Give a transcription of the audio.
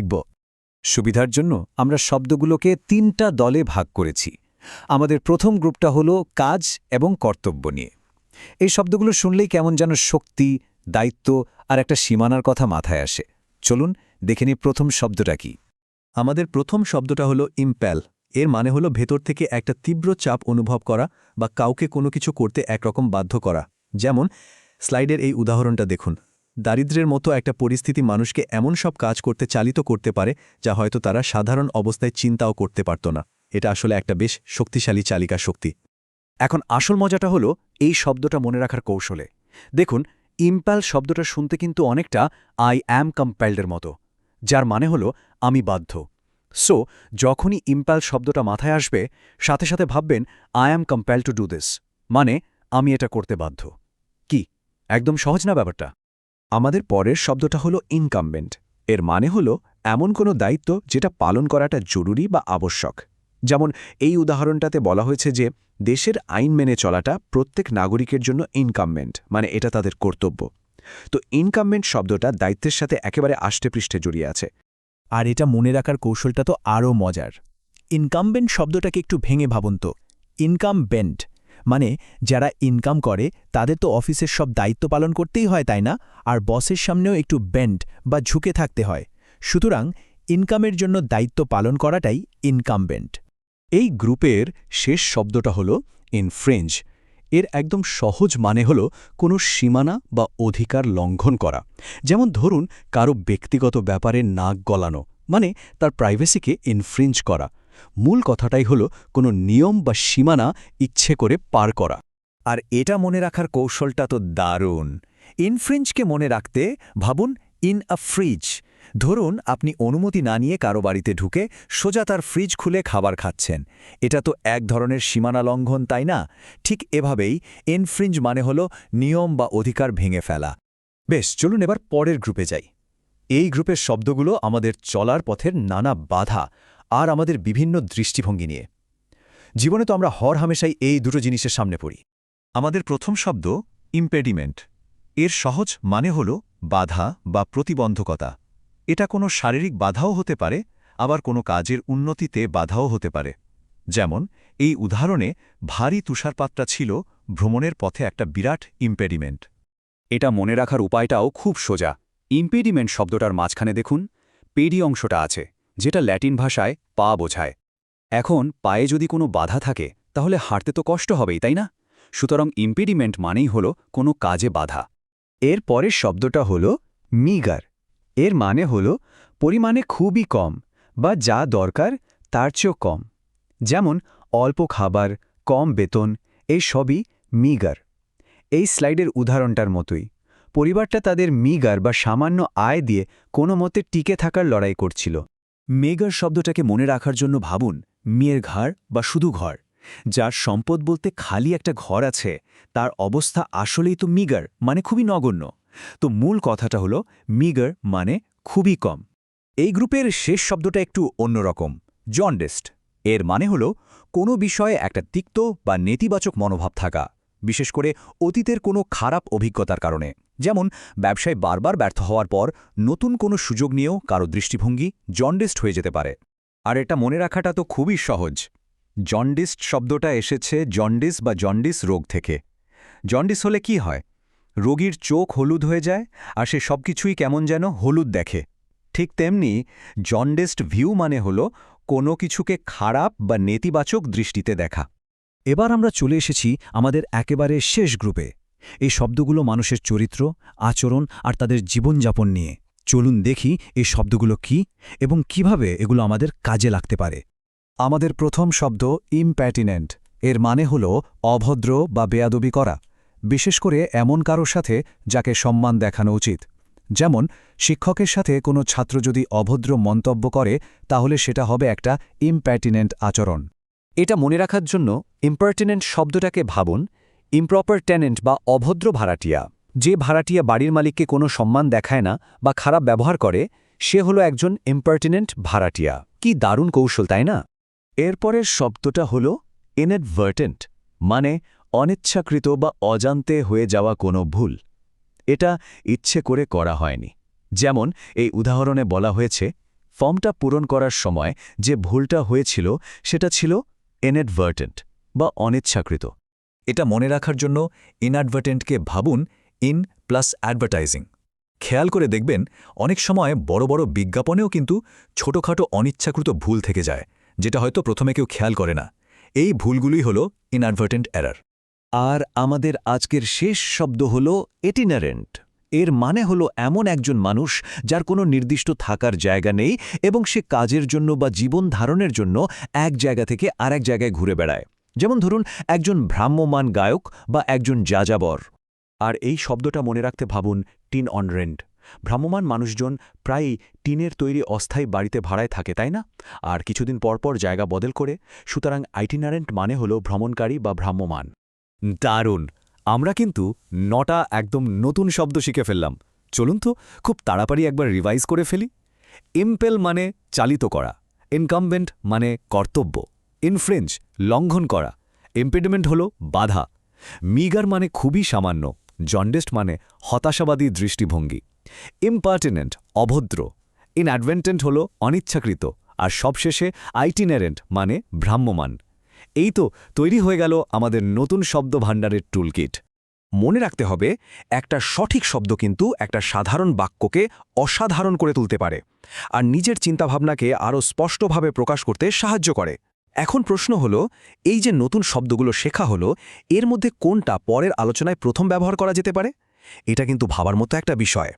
দেখব। সুবিধার জন্য আমরা শব্দগুলোকে 3টা দলে ভাগ করেছি। আমাদের প্রথম গ্রুপটা হলো কাজ এবং কর্তব্য নিয়ে। এই শব্দগুলো শুনলেই কেমন যেন শক্তি, দায়িত্ব আর একটা সীমানার কথা মাথায় আসে। চলুন দেখে নিই প্রথম শব্দটা কি। আমাদের প্রথম শব্দটা হলো ইম্প্যাল। এর মানে হলো ভেতর থেকে একটা তীব্র চাপ অনুভব করা বা কাউকে কোনো কিছু করতে একরকম বাধ্য করা। যেমন স্লাইডের এই উদাহরণটা দেখুন। দারিদ্র্যের মতো একটা পরিস্থিতি মানুষকে এমন সব কাজ করতে চালিত করতে পারে যা হয়তো তারা সাধারণ অবস্থায় চিন্তাও করতে পারত না। এটা আসলে একটা বেশ শক্তিশালী চালিকা শক্তি। এখন আসল মজাটা হলো এই শব্দটা মনে রাখার কৌশলে। দেখুন, ইম্প্যাল শব্দটা শুনতে কিন্তু অনেকটা আই অ্যাম কম্প্যালডের মতো, যার মানে হলো আমি বাধ্য। সো যখনই ইম্প্যাল শব্দটা মাথায় আসবে, সাথে সাথে ভাববেন I am compel to do this, মানে আমি এটা করতে বাধ্য। কি একদম সহজ না ব্যাপারটা? আমাদের পরের শব্দটা হলো ইনকামবেন্ট। এর মানে হলো এমন কোনো দায়িত্ব যেটা পালন করাটা জরুরি বা আবশ্যক। যেমন এই উদাহরণটাতে বলা হয়েছে যে দেশের আইন মেনে চলাটা প্রত্যেক নাগরিকের জন্য ইনকামবেন্ট, মানে এটা তাদের কর্তব্য। তো ইনকামবেন্ট শব্দটা দায়িত্বের সাথে একেবারে আষ্টেপৃষ্ঠে জড়িয়ে আছে। আর এটা মনে রাখার কৌশলটা তো আরও মজার। ইনকামবেন্ট শব্দটাকে একটু ভেঙে ভাবুন তো। ইনকামবেন্ট মানে যারা ইনকাম করে তাদের তো অফিসের সব দায়িত্ব পালন করতেই হয়, তাই না? আর বসের সামনেও একটু বেন্ট বা ঝুঁকে থাকতে হয়। সুতরাং ইনকামের জন্য দায়িত্ব পালন করাটাই ইনকামবেন্ট। এই গ্রুপের শেষ শব্দটা হলো ইনফ্রিঞ্জ। এর একদম সহজ মানে হলো কোনো সীমানা বা অধিকার লঙ্ঘন করা। যেমন ধরুন কারো ব্যক্তিগত ব্যাপারে নাক গলানো, মানে তার প্রাইভেসিকে ইনফ্রিঞ্জ করা। মূল কথাটাই হলো কোনো নিয়ম বা সীমানা ইচ্ছে করে পার করা। আর এটা মনে রাখার কৌশলটা তো দারুণ। ইনফ্রিঞ্জকে মনে রাখতে ভাবুন ইন আ ফ্রিজ। ধরুন আপনি অনুমতি না নিয়ে কারো বাড়িতে ঢুকে সোজা তার ফ্রিজ খুলে খাবার খাচ্ছেন। এটা তো এক ধরনের সীমানা লঙ্ঘন, তাই না? ঠিক এভাবেই ইনফ্রিঞ্জ মানে হলো নিয়ম বা অধিকার ভেঙে ফেলা। বেশ, চলুন এবার পরের গ্রুপে যাই। এই গ্রুপের শব্দগুলো আমাদের চলার পথের নানা বাধা আর আমাদের বিভিন্ন দৃষ্টিভঙ্গি নিয়ে। জীবনে তো আমরা হরহামেশাই এই দুটো জিনিসের সামনে পড়ি। আমাদের প্রথম শব্দ ইম্পেডিমেন্ট। এর সহজ মানে হল বাধা বা প্রতিবন্ধকতা। এটা কোনো শারীরিক বাধাও হতে পারে, আবার কোনো কাজের উন্নতিতে বাধাও হতে পারে। যেমন এই উদাহরণে ভারী তুষারপাতটা ছিল ভ্রমণের পথে একটা বিরাট ইম্পেডিমেন্ট। এটা মনে রাখার উপায়টাও খুব সোজা। ইম্পেডিমেন্ট শব্দটার মাঝখানে দেখুন পেডি অংশটা আছে, যেটা ল্যাটিন ভাষায় পা বোঝায়। এখন পায়ে যদি কোনো বাধা থাকে তাহলে হাঁটতে তো কষ্ট হবেই, তাই না? সুতরাং ইম্পেডিমেন্ট মানেই হল কোনো কাজে বাধা। এর পরের শব্দটা হল মিগার। এর মানে হল পরিমাণে খুবই কম বা যা দরকার তার চেয়েও কম। যেমন অল্প খাবার, কম বেতন, এই সবই মিগার। এই স্লাইডের উদাহরণটার মতোই পরিবারটা তাদের মিগার বা সামান্য আয় দিয়ে কোনো মতে টিকে থাকার লড়াই করছিল। মেগার শব্দটাকে মনে রাখার জন্য ভাবুন মেয়ের ঘর বা শুধু ঘর। যার সম্পদ বলতে খালি একটা ঘর আছে, তার অবস্থা আসলেই তো মিগার, মানে খুবই নগণ্য। তো মূল কথাটা হলো মিগার মানে খুবই কম। এই গ্রুপের শেষ শব্দটা একটু অন্যরকম, জন্ডিসড। এর মানে হলো কোনো বিষয়ে একটা তিক্ত বা নেতিবাচক মনোভাব থাকা, বিশেষ করে অতীতের কোনো খারাপ অভিজ্ঞতার কারণে। যেমন ব্যবসায় বারবার ব্যর্থ হওয়ার পর নতুন কোনো সুযোগ নিয়েও কারো দৃষ্টিভঙ্গি জন্ডিসড হয়ে যেতে পারে। আর এটা মনে রাখাটা তো খুবই সহজ। জন্ডিসড শব্দটা এসেছে জন্ডিস বা জন্ডিস রোগ থেকে। জন্ডিস হলে কি হয়? রোগীর চোখ হলুদ হয়ে যায় আর সে সবকিছুই কেমন যেন হলুদ দেখে। ঠিক তেমনি জন্ডিসড ভিউ মানে হলো কোনো কিছুকে খারাপ বা নেতিবাচক দৃষ্টিতে দেখা। এবার আমরা চলে এসেছি আমাদের একেবারে শেষ গ্রুপে। এই শব্দগুলো মানুষের চরিত্র, আচরণ আর তাদের জীবনযাপন নিয়ে। চলুন দেখি এই শব্দগুলো কি এবং কিভাবে এগুলো আমাদের কাজে লাগতে পারে। আমাদের প্রথম শব্দ ইম্প্যাটিনেন্ট। এর মানে হল অভদ্র বা বেয়াদবি করা, বিশেষ করে এমন কারোর সাথে যাকে সম্মান দেখানো উচিত। যেমন শিক্ষকের সাথে কোনো ছাত্র যদি অভদ্র মন্তব্য করে তাহলে সেটা হবে একটা ইম্প্যাটিনেন্ট আচরণ। এটা মনে রাখার জন্য ইম্পার্টিনেন্ট শব্দটাকে ভাবুন ইমপ্রপার টেনেন্ট বা অভদ্র ভাড়াটিয়া। যে ভাড়াটিয়া বাড়ির মালিককে কোনো সম্মান দেখায় না বা খারাপ ব্যবহার করে, সে হলো একজন ইম্পার্টিনেন্ট ভাড়াটিয়া। কি দারুণ কৌশল, তাই না? এরপরের শব্দটা হল ইনঅ্যাডভার্টেন্ট, মানে অনিচ্ছাকৃত বা অজান্তে হয়ে যাওয়া কোনো ভুল। এটা ইচ্ছে করে করা হয়নি। যেমন এই উদাহরণে বলা হয়েছে ফর্মটা পূরণ করার সময় যে ভুলটা হয়েছিল সেটা ছিল ইনঅ্যাডভার্টেন্ট বা অনিচ্ছাকৃত। এটা মনে রাখার জন্য ইনঅ্যাডভার্টেন্টকে ভাবুন ইন প্লাস অ্যাডভার্টাইজিং। খেয়াল করে দেখবেন অনেক সময় বড় বড় বিজ্ঞাপনেও কিন্তু ছোটখাটো অনিচ্ছাকৃত ভুল থেকে যায়, যেটা হয়তো প্রথমে কেউ খেয়াল করে না। এই ভুলগুলোই হল ইনঅ্যাডভার্টেন্ট এরর। আর আমাদের আজকের শেষ শব্দ হল এটিনারেন্ট। এর মানে হলো এমন একজন মানুষ যার কোনো নির্দিষ্ট থাকার জায়গা নেই এবং সে কাজের জন্য বা জীবন ধারণের জন্য এক জায়গা থেকে আরেক জায়গায় ঘুরে বেড়ায়। যেমন ধরুন একজন ভ্রাম্যমাণ গায়ক বা একজন যাযাবর। আর এই শব্দটা মনে রাখতে ভাবুন টিন অন রেন্ট। ভ্রাম্যমাণ মানুষজন প্রায়ই টিনের তৈরি অস্থায়ী বাড়িতে ভাড়ায় থাকে, তাই না? আর কিছুদিন পরপর জায়গা বদল করে। সুতরাং আইটিনারেন্ট মানে হলো ভ্রমণকারী বা ভ্রাম্যমাণ। দারুণ! আমরা কিন্তু 9টা একদম নতুন শব্দ শিখে ফেললাম। চলুন তো খুব তাড়াতাড়ি একবার রিভাইজ করে ফেলি। ইম্পেল মানে চালিত করা, ইনকামবেন্ট মানে কর্তব্য, ইনফ্রেঞ্চ লঙ্ঘন করা, ইম্পেডিমেন্ট হল বাধা, মিগার মানে খুবই সামান্য, জন্ডেস্ট মানে হতাশাবাদী দৃষ্টিভঙ্গি, ইম্পার্টিনেন্ট অভদ্র, ইনঅ্যাডভেন্টেন্ট হল অনিচ্ছাকৃত, আর সবশেষে আইটিনারেন্ট মানে ভ্রাম্যমাণ। এই তো তৈরি হয়ে গেল আমাদের নতুন শব্দ ভাণ্ডারের টুলকিট। মনে রাখতে হবে, একটা সঠিক শব্দ কিন্তু একটা সাধারণ বাক্যকে অসাধারণ করে তুলতে পারে আর নিজের চিন্তাভাবনাকে আরও স্পষ্টভাবে প্রকাশ করতে সাহায্য করে। এখন প্রশ্ন হলো, এই যে নতুন শব্দগুলো শেখা হলো, এর মধ্যে কোনটা পরের আলোচনায় প্রথম ব্যবহার করা যেতে পারে? এটা কিন্তু ভাবার মতো একটা বিষয়।